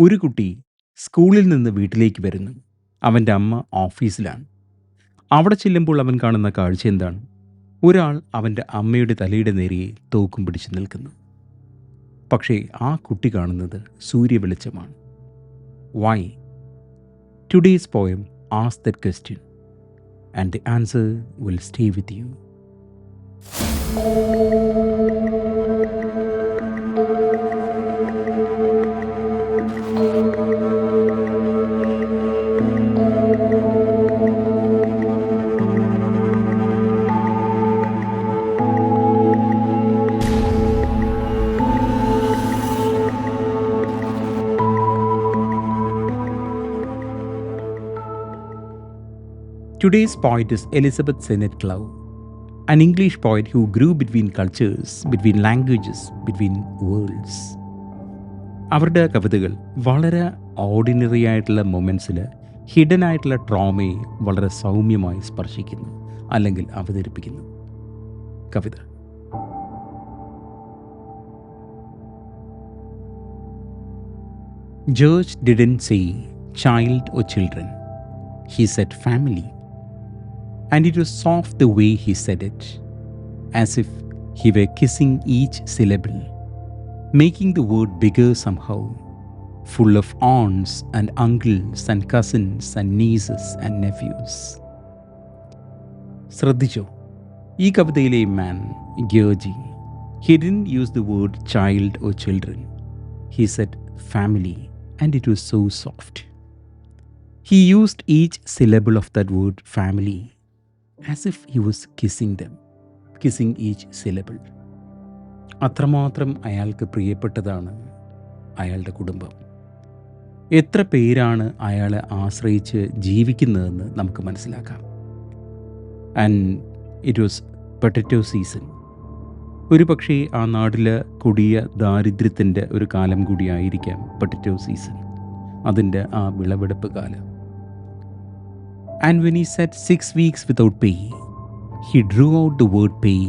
ഒരു കുട്ടി സ്കൂളിൽ നിന്ന് വീട്ടിലേക്ക് വരുന്നു. അവൻ്റെ അമ്മ ഓഫീസിലാണ്. അവിടെ ചെല്ലുമ്പോൾ അവൻ കാണുന്ന കാഴ്ച എന്താണ്? ഒരാൾ അവൻ്റെ അമ്മയുടെ തലയുടെ നേരെ തോക്കും പിടിച്ച് നിൽക്കുന്നു. പക്ഷേ ആ കുട്ടി കാണുന്നത് സൂര്യവെളിച്ചമാണ്. Why? Today's poem ask that question and the answer will stay with you. Today's poet is Elizabeth Sennett Clow, an English poet who grew between cultures, between languages, between worlds. അവരുടെ കവിതകൾ വളരെ ഓർഡിനറി ആയിട്ടുള്ള മൊമെൻറ്റ്സിൽ hidden ആയിട്ടുള്ള ട്രോമയെ വളരെ സൗമ്യമായി സ്പർശിക്കുന്നു അല്ലെങ്കിൽ അവതരിപ്പിക്കുന്നു. കവിത: George didn't say child or children. He said family. And it was soft the way he said it, as if he were kissing each syllable, making the word bigger somehow, full of aunts and uncles and cousins and nieces and nephews. ശ്രദ്ധിച്ചോ, ഈ കവിതയിലെ മാൻ ഗിയോജി, he didn't use the word child or children. He said family, and it was so soft. He used each syllable of that word family as if he was kissing them, kissing each syllable. അത്രമാത്രം അയാൾക്ക് പ്രിയപ്പെട്ടതാണ് അയാളുടെ കുടുംബം. എത്ര പേരാണ് അയാളെ ആശ്രയിച്ച് ജീവിക്കുന്നതെന്ന് നമുക്ക് മനസ്സിലാക്കാം. And it was potato season. ഒരു പക്ഷേ ആ നാട്ടിലെ കൊടിയ ദാരിദ്ര്യത്തിൻ്റെ ഒരു കാലം കൂടിയായിരിക്കാം പൊട്ടറ്റോ സീസൺ, അതിൻ്റെ ആ വിളവെടുപ്പ് കാലം. And when he said 6 weeks without pay, he drew out the word pay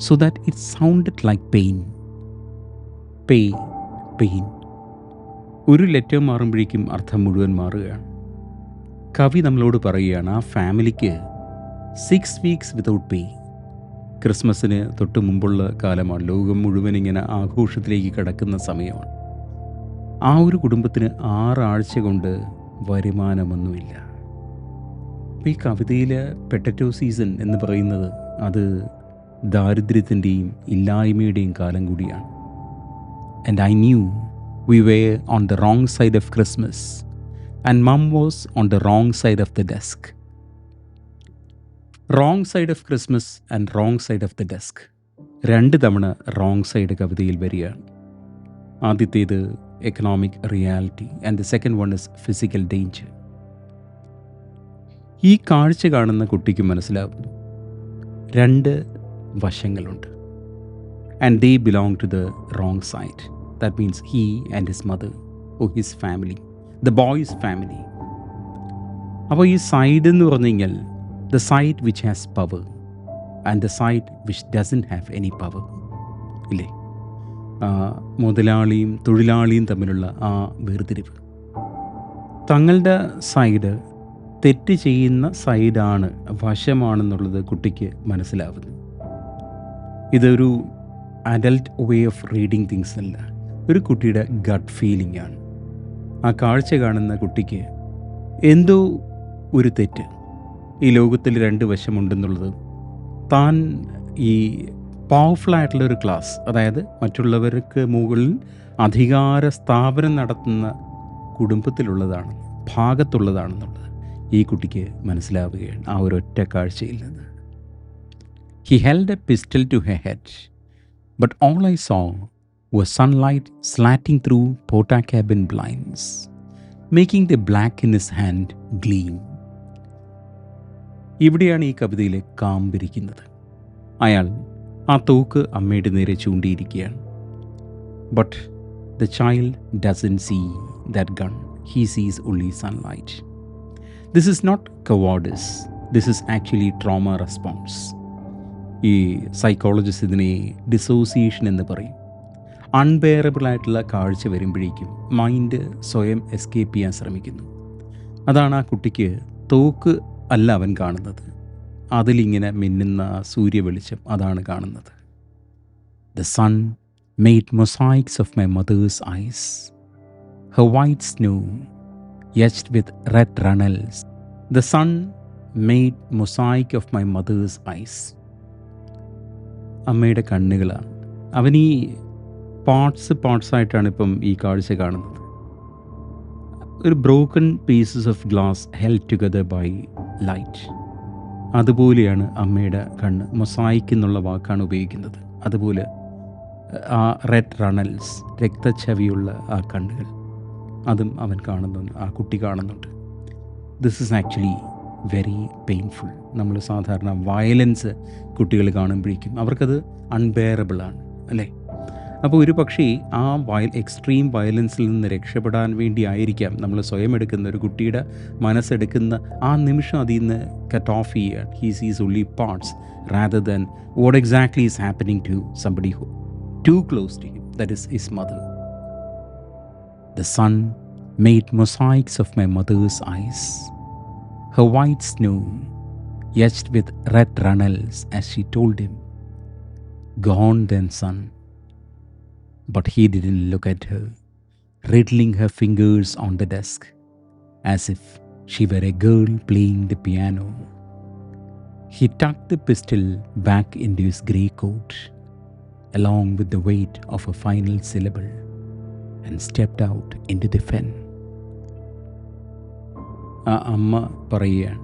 so that it sounded like pain. Pay, pain. ഒരു ലെറ്റർ മാറുമ്പോഴേക്കും അർത്ഥം മുഴുവൻ മാറുകയാണ്. കവി നമ്മളോട് പറയുകയാണ്, ആ ഫാമിലിക്ക് 6 weeks without pay. ക്രിസ്മസിന് തൊട്ട് മുമ്പുള്ള കാലമാണ്. ലോകം മുഴുവൻ ഇങ്ങനെ ആഘോഷത്തിലേക്ക് കടക്കുന്ന സമയമാണ്. ആ ഒരു കുടുംബത്തിന് 6 ആഴ്ച കൊണ്ട് വരുമാനമൊന്നുമില്ല. അപ്പോൾ ഈ കവിതയിൽ പൊട്ടറ്റോ സീസൺ എന്ന് പറയുന്നത് അത് ദാരിദ്ര്യത്തിൻ്റെയും ഇല്ലായ്മയുടെയും കാലം കൂടിയാണ്. And I knew we were on the wrong side of Christmas and mum was on the wrong side of the desk. Wrong side of Christmas and wrong side of the desk, 2 തവണ wrong side കവിതയിൽ വരികയാണ്. ആദ്യത്തേത് economic reality and the second one is physical danger. ഈ കാഴ്ച കാണുന്ന കുട്ടിക്ക് മനസ്സിലാവുന്നു 2 വശങ്ങളുണ്ട്. And they belong to the wrong side. That means he and his mother or his family, the boys family. അപ്പോൾ ഈ സൈഡ് എന്ന് പറഞ്ഞു കഴിഞ്ഞാൽ the side which has power and the side which doesn't have any power, ഇല്ലേ? മുതലാളിയും തൊഴിലാളിയും തമ്മിലുള്ള ആ വേർതിരിവ്. തങ്ങളുടെ സൈഡ് തെറ്റ് ചെയ്യുന്ന സൈഡാണ്, വശമാണെന്നുള്ളത് കുട്ടിക്ക് മനസ്സിലാവുന്നു. ഇതൊരു adult way of reading things അല്ല, ഒരു കുട്ടിയുടെ ഗട്ട് ഫീലിംഗ് ആണ്. ആ കാഴ്ച കാണുന്ന കുട്ടിക്ക് എന്തോ ഒരു തെറ്റ്, ഈ ലോകത്തിൽ 2 വശമുണ്ടെന്നുള്ളത്, താൻ ഈ പവർഫുള്ളായിട്ടുള്ള ഒരു ക്ലാസ്, അതായത് മറ്റുള്ളവർക്ക് മുകളിൽ അധികാര സ്ഥാപനം നടത്തുന്ന കുടുംബത്തിലുള്ളതാണ്, ഭാഗത്തുള്ളതാണെന്നുള്ളത് ഈ കുട്ടിക്ക് മനസ്സിലാവുകയാണ് ആ ഒരൊറ്റ കാഴ്ചയിൽ നിന്ന്. He held a pistol to her head, but all I saw was sunlight slanting through porta cabin blinds, making the black in his hand gleam. ഇവിടെയാണ് ഈ കവിതയിലെ കാമ്പിരിക്കുന്നത്. അയാൾ ആ തോക്ക് അമ്മയുടെ നേരെ ചൂണ്ടിയിരിക്കുകയാണ്. But the child doesn't see that gun. He sees only sunlight. This is not cowardice. This is actually trauma response. ഈ psychologist ഇതിനെ ഡിസോസിയേഷൻ എന്ന് പറയും. അൺബെയറബിളായിട്ടുള്ള കാഴ്ച വരുമ്പോഴേക്കും മൈൻഡ് സ്വയം എസ്കേപ്പ് ചെയ്യാൻ ശ്രമിക്കുന്നു. അതാണ് ആ കുട്ടിക്ക് തോക്ക് അല്ല അവൻ കാണുന്നത്, അതിലിങ്ങനെ മിന്നുന്ന സൂര്യവെളിച്ചം അതാണ് കാണുന്നത്. The sun made mosaics of my mother's eyes, her white snow etched with red runnels. The sun made mosaic of my mother's eyes. അമ്മയുടെ കണ്ണുകളാണ്. അവൻ ഈ പാർട്സായിട്ടാണ് ഇപ്പം ഈ കാഴ്ച കാണുന്നത്. ഒരു broken pieces of glass held together by light. അതുപോലെയാണ് അമ്മയുടെ കണ്ണ്. മൊസായിക്ക് എന്നുള്ള വാക്കാണ് ഉപയോഗിക്കുന്നത്. അതുപോലെ ആ റെഡ് റണൽസ്, രക്തച്ഛവിയുള്ള ആ കണ്ണുകൾ, അതും അവൻ കാണുന്നുണ്ട്, ആ കുട്ടി കാണുന്നുണ്ട്. This is actually very painful. നമ്മൾ സാധാരണ വയലൻസ് കുട്ടികൾ കാണുമ്പോഴേക്കും അവർക്കത് അൺബെയറബിളാണ് അല്ലേ? അപ്പോൾ ഒരു പക്ഷേ ആ എക്സ്ട്രീം വയലൻസിൽ നിന്ന് രക്ഷപ്പെടാൻ വേണ്ടി ആയിരിക്കാം നമ്മൾ സ്വയം എടുക്കുന്ന, ഒരു കുട്ടിയുടെ മനസ്സെടുക്കുന്ന ആ നിമിഷം അതിൽ നിന്ന് കട്ട് ഓഫ് ചെയ്യുക. He sees only parts rather than what exactly is happening to somebody who too close to him, that is his mother. The sun made mosaics of my mother's eyes, her white snow etched with red runnels, as she told him, "Gone then, son." But he didn't look at her, riddling her fingers on the desk as if she were a girl playing the piano. He tucked the pistol back into his grey coat along with the weight of a final syllable and stepped out into the fen. ആ അമ്മ പറയുകയാണ്,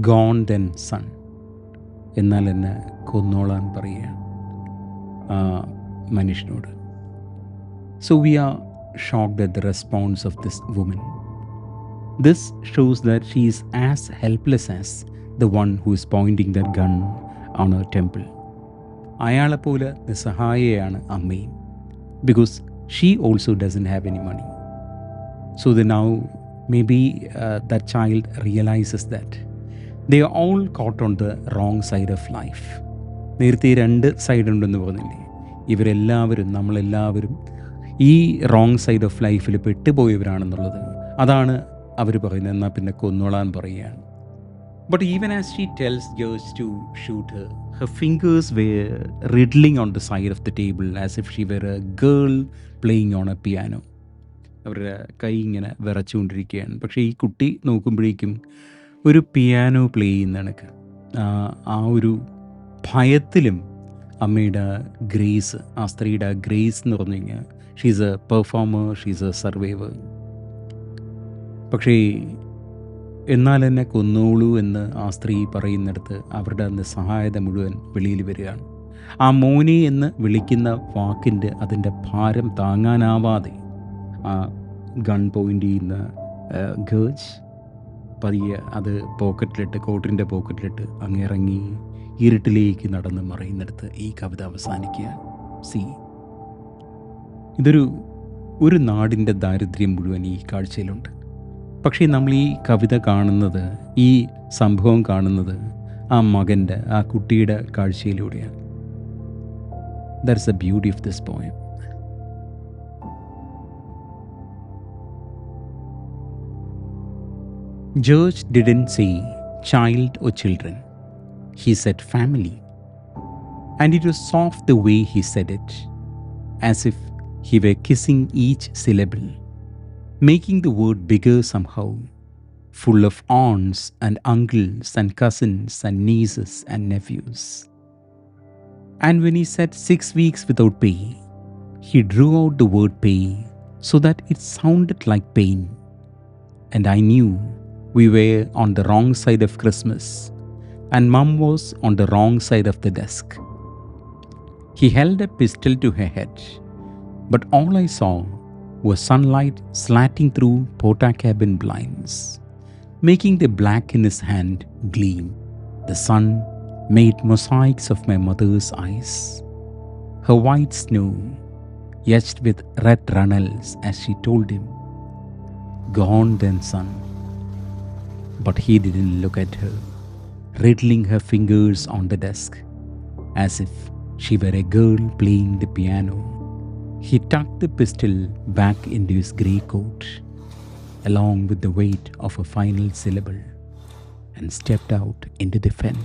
"gone then sun," എന്നാൽ എന്നെ കൊന്നോളാൻ പറയുകയാണ് ആ മനുഷ്യനോട്. So we are shocked at the response of this woman. This shows that she is as helpless as the one who is pointing that gun on her temple. അയാളെപ്പോലെ നിസ്സഹായയാണ് അമ്മയും. Because she also doesn't have any money. So now maybe that child realises that they are all caught on the wrong side of life. നേരത്തെ രണ്ട് side ഉണ്ടെന്ന് പറഞ്ഞില്ലേ? ഇവരെല്ലാവരും, നമ്മളെല്ലാവരും ഈ റോങ് സൈഡ് ഓഫ് ലൈഫിൽ പെട്ടുപോയവരാണെന്നുള്ളത്. അതാണ് അവർ പറയുന്നത്. എന്നാൽ പിന്നെ കൊന്നോളാൻ പറയുകയാണ്. But even as she tells George to shoot her, her fingers were riddling on the side of the table as if she were a girl playing on a piano. അവരുടെ കൈ ഇങ്ങനെ വിറച്ചുകൊണ്ടിരിക്കുകയാണ്. പക്ഷേ ഈ കുട്ടി നോക്കുമ്പോഴേക്കും ഒരു പിയാനോ പ്ലേ ചെയ്യുന്ന കണക്ക്. ആ ഒരു ഭയത്തിലും അമ്മയുടെ ഗ്രേസ്, ആ സ്ത്രീയുടെ ഗ്രേസ് എന്ന് പറഞ്ഞു കഴിഞ്ഞാൽ she's A performer, she's A survivor. പക്ഷേ എന്നാൽ എന്നെ കൊന്നോളൂ എന്ന് ആ സ്ത്രീ പറയുന്നിടത്ത് അവരുടെ നിസ്സഹായത മുഴുവൻ വെളിയിൽ വരികയാണ്. ആ മോനെ എന്ന് വിളിക്കുന്ന വാക്കിൻ്റെ അതിൻ്റെ ഭാരം താങ്ങാനാവാതെ ആ ഗൺ പോയിൻ്റ് ചെയ്യുന്ന ഗേൾസ് പതിയെ അത് പോക്കറ്റിലിട്ട്, കോട്ടിൻ്റെ പോക്കറ്റിലിട്ട് അങ്ങിറങ്ങി ഇരുട്ടിലേക്ക് നടന്ന് മറയുന്നിടത്ത് ഈ കവിത അവസാനിക്കുകയാണ്. ഒരു നാടിൻ്റെ ദാരിദ്ര്യം മുഴുവൻ ഈ കാഴ്ചയിലുണ്ട്. പക്ഷേ നമ്മൾ ഈ കവിത കാണുന്നത്, ഈ സംഭവം കാണുന്നത് ആ മകൻ്റെ, ആ കുട്ടിയുടെ കാഴ്ചയിലൂടെയാണ്. That's the beauty of this poem. George didn't say child or children. He said family. And it was soft the way he said it, as if he were kissing each syllable, making the word bigger somehow, full of aunts and uncles and cousins and nieces and nephews. And when he said 6 weeks without pay, he drew out the word pay so that it sounded like pain. And I knew we were on the wrong side of Christmas, and Mum was on the wrong side of the desk. He held a pistol to her head, but all I saw was sunlight slanting through Portakabin blinds, making the black in his hand gleam. The sun made mosaics of my mother's eyes, her white snow etched with red runnels, as she told him, "Gone then, son." But he didn't look at her, riddling her fingers on the desk as if she were a girl playing the piano. He tucked the pistol back into his grey coat, along with the weight of a final syllable, and stepped out into the fen.